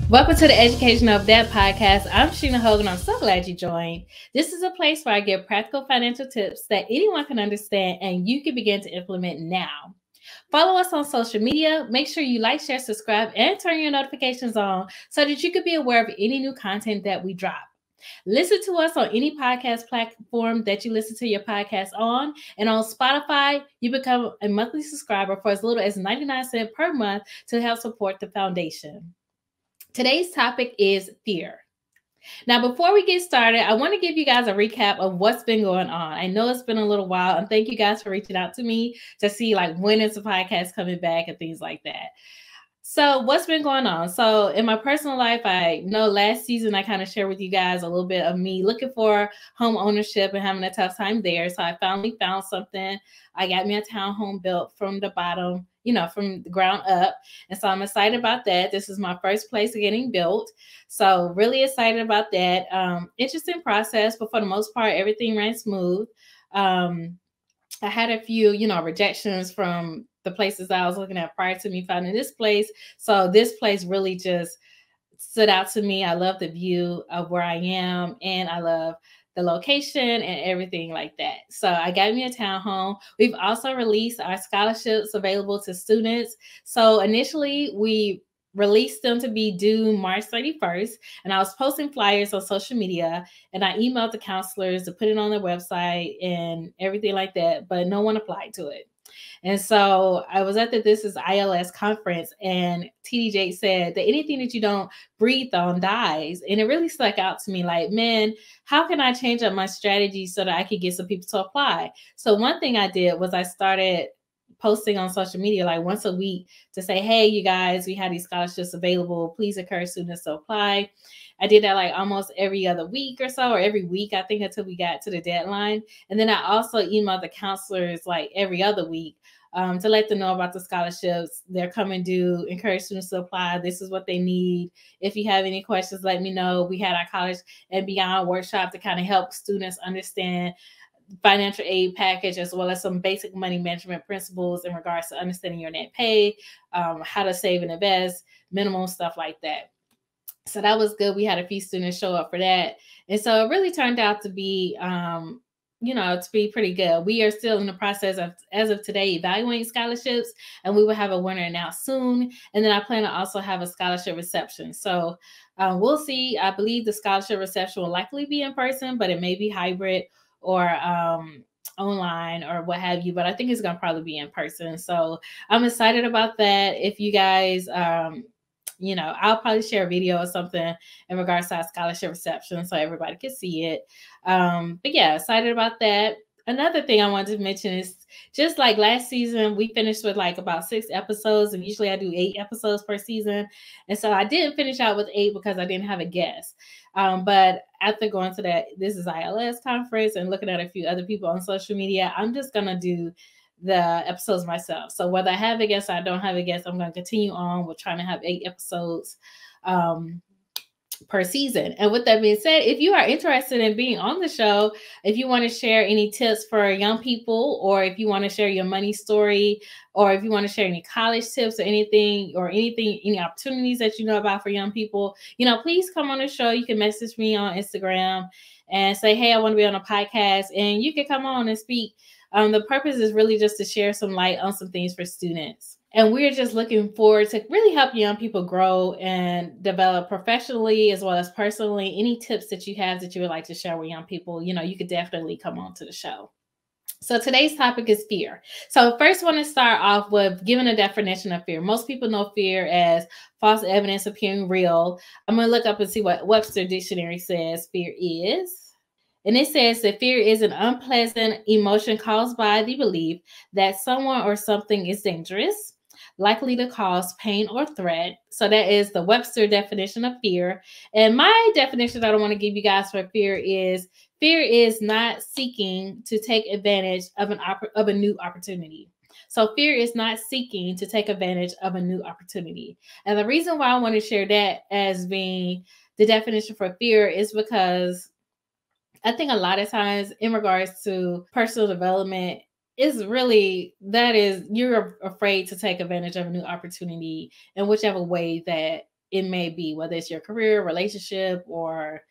Welcome to the Education of Debt podcast. I'm Sheena Hogan. I'm so glad you joined. This is a place where I give practical financial tips that anyone can understand and you can begin to implement now. Follow us on social media. Make sure you like, share, subscribe, and turn your notifications on so that you can be aware of any new content that we drop. Listen to us on any podcast platform that you listen to your podcast on. And on Spotify, you become a monthly subscriber for as little as 99 cents per month to help support the foundation. Today's topic is fear. Now, before we get started, I want to give you guys a recap of what's been going on. I know it's been a little while, and thank you guys for reaching out to me to see when is the podcast coming back and things like that. So what's been going on? So in my personal life, I know last season I kind of shared with you guys a little bit of me looking for home ownership and having a tough time there. So I finally found something. I got me a townhome built from the bottom, from the ground up. And so I'm excited about that. This is my first place getting built. So really excited about that. Interesting process, but for the most part, everything ran smooth. I had a few, rejections from the places I was looking at prior to me finding this place. So this place really just stood out to me. I love the view of where I am, and I love the location and everything like that. So I got me a townhome. We've also released our scholarships available to students. So initially we released them to be due March 31st. And I was posting flyers on social media, and I emailed the counselors to put it on their website and everything like that, but no one applied to it. And so I was at the This Is ILS conference, and TDJ said that anything that you don't breathe on dies. And it really stuck out to me like, man, how can I change up my strategy so that I could get some people to apply? So one thing I did was I started posting on social media once a week to say, hey, you guys, we have these scholarships available. Please encourage students to apply. I did that almost every other week or so, or every week, I think, until we got to the deadline. And then I also emailed the counselors every other week to let them know about the scholarships. They're coming due. Encourage students to apply. This is what they need. If you have any questions, let me know. We had our college and beyond workshop to kind of help students understand financial aid package, as well as some basic money management principles in regards to understanding your net pay, how to save and invest, minimum stuff like that. So that was good. We had a few students show up for that. And so it really turned out to be, to be pretty good. We are still in the process of, as of today, evaluating scholarships, and we will have a winner announced soon. And then I plan to also have a scholarship reception. So we'll see. I believe the scholarship reception will likely be in person, but it may be hybrid or online or what have you. But I think it's going to probably be in person. So I'm excited about that. If you guys, I'll probably share a video or something in regards to our scholarship reception so everybody can see it. But yeah, excited about that. Another thing I wanted to mention is just like last season, we finished with about 6 episodes, and usually I do 8 episodes per season. And so I didn't finish out with 8 because I didn't have a guest. But after going to that This Is ILS conference and looking at a few other people on social media, I'm just going to do the episodes myself. So whether I have a guest or I don't have a guest, I'm going to continue on with trying to have 8 episodes per season. And with that being said, if you are interested in being on the show, if you want to share any tips for young people, or if you want to share your money story, or if you want to share any college tips or anything, any opportunities that you know about for young people, please come on the show. You can message me on Instagram and say, hey, I want to be on a podcast, and you can come on and speak. The purpose is really just to share some light on some things for students. And we're just looking forward to really help young people grow and develop professionally as well as personally. Any tips that you have that you would like to share with young people, you could definitely come on to the show. So today's topic is fear. So first, I want to start off with giving a definition of fear. Most people know fear as false evidence appearing real. I'm going to look up and see what Webster Dictionary says fear is. And it says that fear is an unpleasant emotion caused by the belief that someone or something is dangerous, likely to cause pain or threat. So that is the Webster definition of fear. And my definition that I want to give you guys for fear is not seeking to take advantage of a new opportunity. So fear is not seeking to take advantage of a new opportunity. And the reason why I want to share that as being the definition for fear is because I think a lot of times in regards to personal development, you're afraid to take advantage of a new opportunity in whichever way that it may be, whether it's your career, relationship, or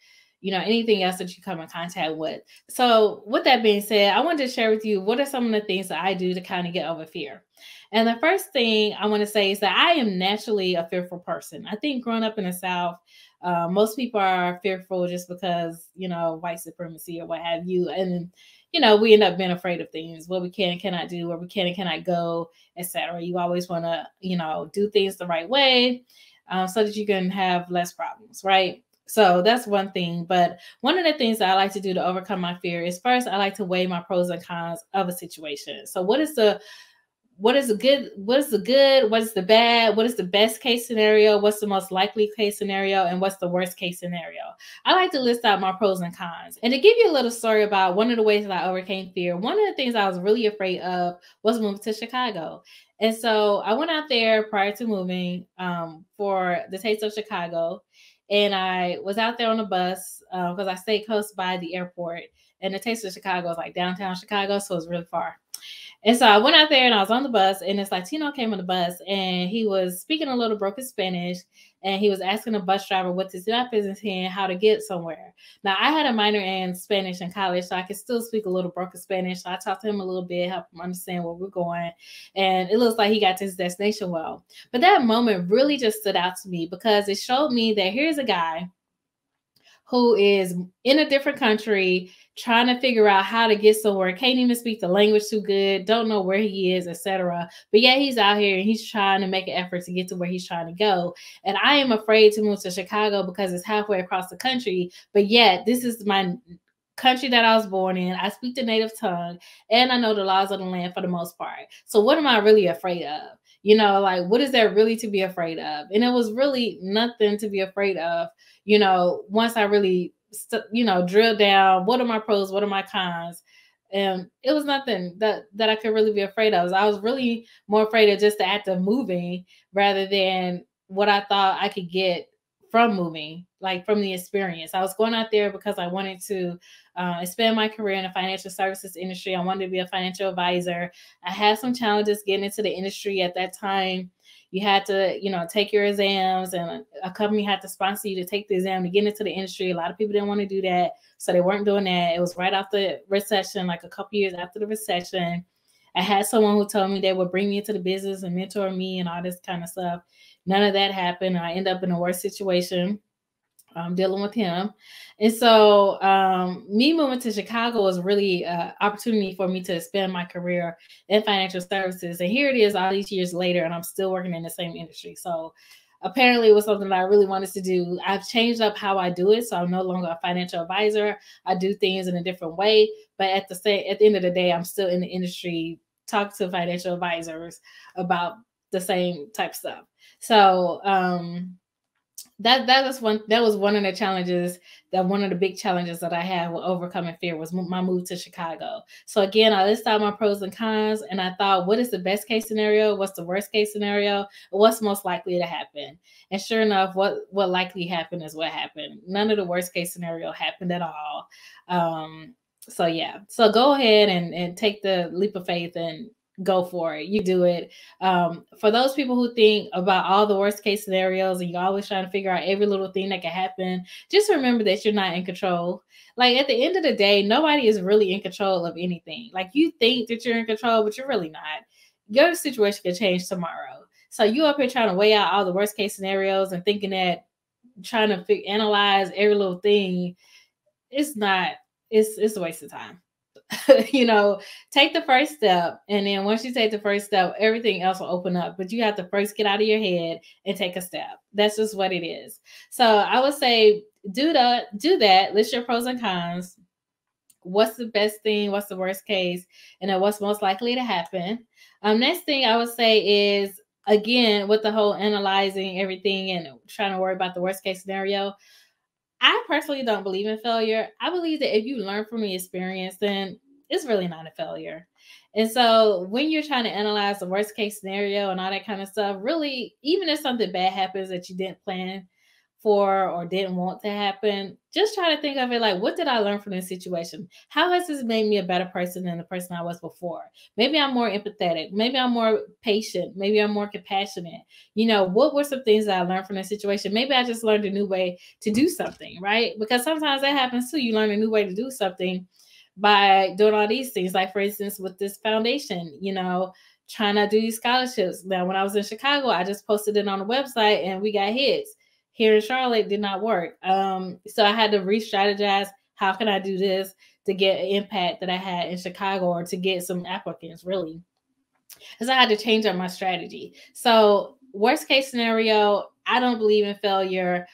anything else that you come in contact with. So with that being said, I wanted to share with you what are some of the things that I do to kind of get over fear. And the first thing I want to say is that I am naturally a fearful person. I think growing up in the South, most people are fearful just because, white supremacy or what have you. And, we end up being afraid of things, what we can and cannot do, where we can and cannot go, etc. You always want to, do things the right way so that you can have less problems, right? So that's one thing. But one of the things that I like to do to overcome my fear is first, I like to weigh my pros and cons of a situation. So what is the good, what is the bad, what is the best case scenario, what's the most likely case scenario, and what's the worst case scenario. I like to list out my pros and cons. And to give you a little story about one of the ways that I overcame fear, one of the things I was really afraid of was moving to Chicago. And so I went out there prior to moving for the Taste of Chicago. And I was out there on the bus because I stayed close by the airport. And the Taste of Chicago is like downtown Chicago, so it's really far. And so I went out there and I was on the bus, and this Latino came on the bus, and he was speaking a little broken Spanish, and he was asking the bus driver what this map is in his hand, how to get somewhere. Now, I had a minor in Spanish in college, so I could still speak a little broken Spanish. So I talked to him a little bit, helped him understand where we're going, and it looks like he got to his destination well. But that moment really just stood out to me because it showed me that here's a guy who is in a different country, trying to figure out how to get somewhere, can't even speak the language too good, don't know where he is, etc. But yeah, he's out here and he's trying to make an effort to get to where he's trying to go. And I am afraid to move to Chicago because it's halfway across the country. But yet, this is my country that I was born in. I speak the native tongue, and I know the laws of the land for the most part. So what am I really afraid of? What is there really to be afraid of? And it was really nothing to be afraid of. Once I really, drilled down, what are my pros, what are my cons? And it was nothing that I could really be afraid of. I was really more afraid of just the act of moving rather than what I thought I could get from moving, like from the experience. I was going out there because I wanted to expand my career in the financial services industry. I wanted to be a financial advisor. I had some challenges getting into the industry at that time. You had to, take your exams, and a company had to sponsor you to take the exam to get into the industry. A lot of people didn't want to do that, so they weren't doing that. It was right after the recession, like a couple years after the recession. I had someone who told me they would bring me into the business and mentor me and all this kind of stuff. None of that happened. I ended up in a worse situation dealing with him. And so me moving to Chicago was really an opportunity for me to expand my career in financial services. And here it is all these years later, and I'm still working in the same industry. So apparently it was something that I really wanted to do. I've changed up how I do it. So I'm no longer a financial advisor. I do things in a different way. But at the end of the day, I'm still in the industry, talk to financial advisors about the same type stuff. So that was one of the challenges, one of the big challenges that I had with overcoming fear was my move to Chicago. So again, I listed out my pros and cons, and I thought, what is the best case scenario? What's the worst case scenario? What's most likely to happen? And sure enough, what likely happened is what happened. None of the worst case scenario happened at all. So yeah, so go ahead and take the leap of faith and go for it. You do it. For those people who think about all the worst case scenarios and you're always trying to figure out every little thing that can happen, just remember that you're not in control. Like at the end of the day, nobody is really in control of anything. Like you think that you're in control, but you're really not. Your situation can change tomorrow. So you up here trying to weigh out all the worst case scenarios and thinking that trying to analyze every little thing, it's a waste of time. Take the first step. And then once you take the first step, everything else will open up. But you have to first get out of your head and take a step. That's just what it is. So I would say do that. List your pros and cons. What's the best thing? What's the worst case? And then what's most likely to happen? Next thing I would say is, again, with the whole analyzing everything and trying to worry about the worst case scenario, I personally don't believe in failure. I believe that if you learn from the experience, then it's really not a failure. And so when you're trying to analyze the worst case scenario and all that kind of stuff, really, even if something bad happens that you didn't plan for or didn't want to happen, just try to think of it like, what did I learn from this situation? How has this made me a better person than the person I was before? Maybe I'm more empathetic. Maybe I'm more patient. Maybe I'm more compassionate. What were some things that I learned from this situation? Maybe I just learned a new way to do something, right? Because sometimes that happens too. You learn a new way to do something by doing all these things. Like, for instance, with this foundation, trying to do these scholarships. Now, when I was in Chicago, I just posted it on the website and we got hits. Here in Charlotte, did not work. So I had to re-strategize. How can I do this to get an impact that I had in Chicago, or to get some applicants, really? Because I had to change up my strategy. So worst case scenario, I don't believe in failure.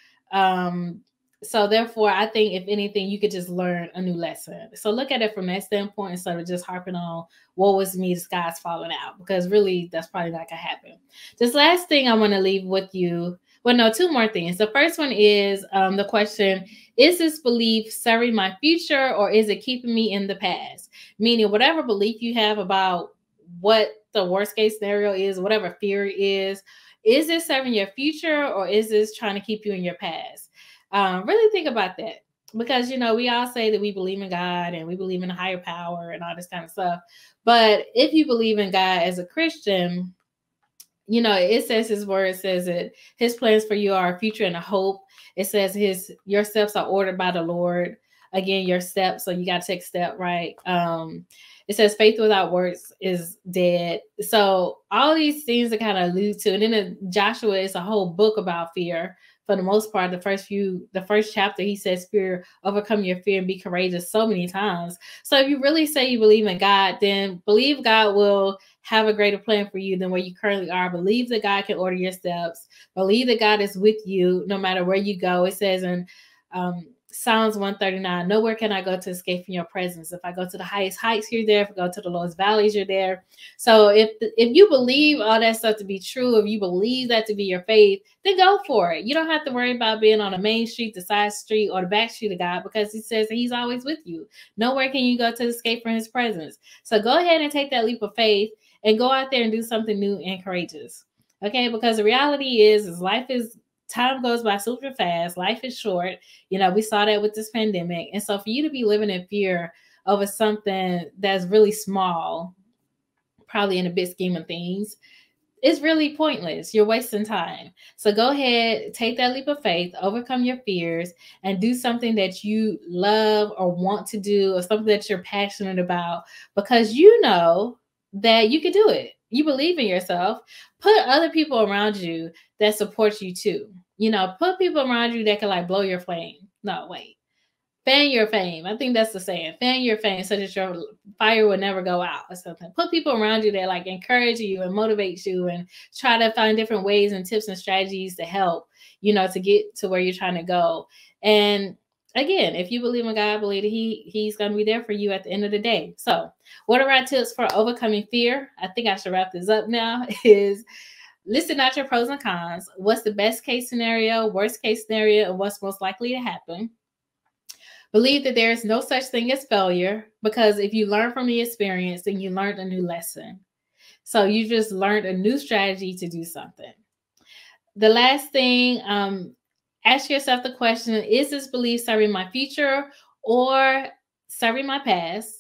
So therefore, I think if anything, you could just learn a new lesson. So look at it from that standpoint instead of just harping on what was me, the sky's falling out, because really that's probably not gonna happen. This last thing I want to leave with you. Well, no, two more things. The first one is the question, is this belief serving my future, or is it keeping me in the past? Meaning, whatever belief you have about what the worst case scenario is, whatever fear is it serving your future, or is this trying to keep you in your past? Really think about that, because, we all say that we believe in God and we believe in a higher power and all this kind of stuff. But if you believe in God as a Christian, it says his word says that his plans for you are a future and a hope. It says your steps are ordered by the Lord. Again, your steps. So you got to take a step, right? It says faith without works is dead. So all these things that kind of allude to, and then in Joshua, it's a whole book about fear. For the most part, the first chapter, he says, fear, overcome your fear and be courageous, so many times. So if you really say you believe in God, then believe God will have a greater plan for you than where you currently are. Believe that God can order your steps. Believe that God is with you no matter where you go. It says in Psalms 139, nowhere can I go to escape from your presence. If I go to the highest heights, you're there. If I go to the lowest valleys, you're there. So if you believe all that stuff to be true, if you believe that to be your faith, then go for it. You don't have to worry about being on the main street, the side street, or the back street of God, because he says that he's always with you. Nowhere can you go to escape from his presence. So go ahead and take that leap of faith and go out there and do something new and courageous. Okay, because the reality is time goes by super fast. Life is short. We saw that with this pandemic. And so for you to be living in fear over something that's really small, probably in a big scheme of things, it's really pointless. You're wasting time. So go ahead, take that leap of faith, overcome your fears, and do something that you love or want to do, or something that you're passionate about, because you know that you can do it. You believe in yourself. Put other people around you that support you too. Put people around you that can blow your flame. No, wait. Fan your fame. I think that's the saying. Fan your fame so that your fire will never go out or something. Put people around you that encourage you and motivate you, and try to find different ways and tips and strategies to help, to get to where you're trying to go. And again, if you believe in God, believe that he's going to be there for you at the end of the day. So what are our tips for overcoming fear? I think I should wrap this up now. Is listen out your pros and cons. What's the best case scenario, worst case scenario, and what's most likely to happen? Believe that there is no such thing as failure, because if you learn from the experience, then you learned a new lesson. So you just learned a new strategy to do something. The last thing, ask yourself the question, is this belief serving my future or serving my past?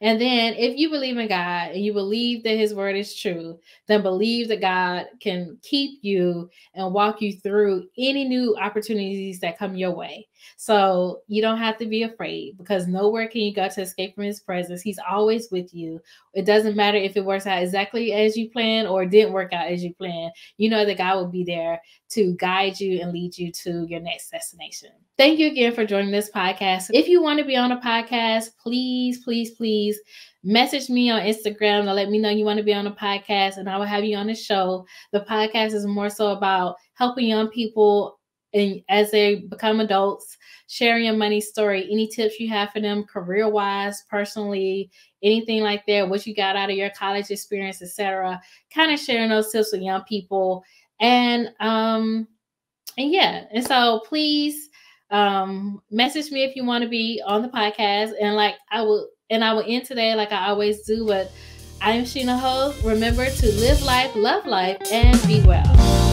And then if you believe in God and you believe that his word is true, then believe that God can keep you and walk you through any new opportunities that come your way. So you don't have to be afraid, because nowhere can you go to escape from his presence. He's always with you. It doesn't matter if it works out exactly as you planned or it didn't work out as you planned. You know that God will be there to guide you and lead you to your next destination. Thank you again for joining this podcast. If you want to be on a podcast, please, please, please message me on Instagram to let me know you want to be on a podcast, and I will have you on the show. The podcast is more so about helping young people and as they become adults, sharing your money story, any tips you have for them career-wise, personally, anything like that, what you got out of your college experience, etc. Kind of sharing those tips with young people. And so please message me if you want to be on the podcast. And I will end today like I always do. But I am Sheena Ho. Remember to live life, love life, and be well.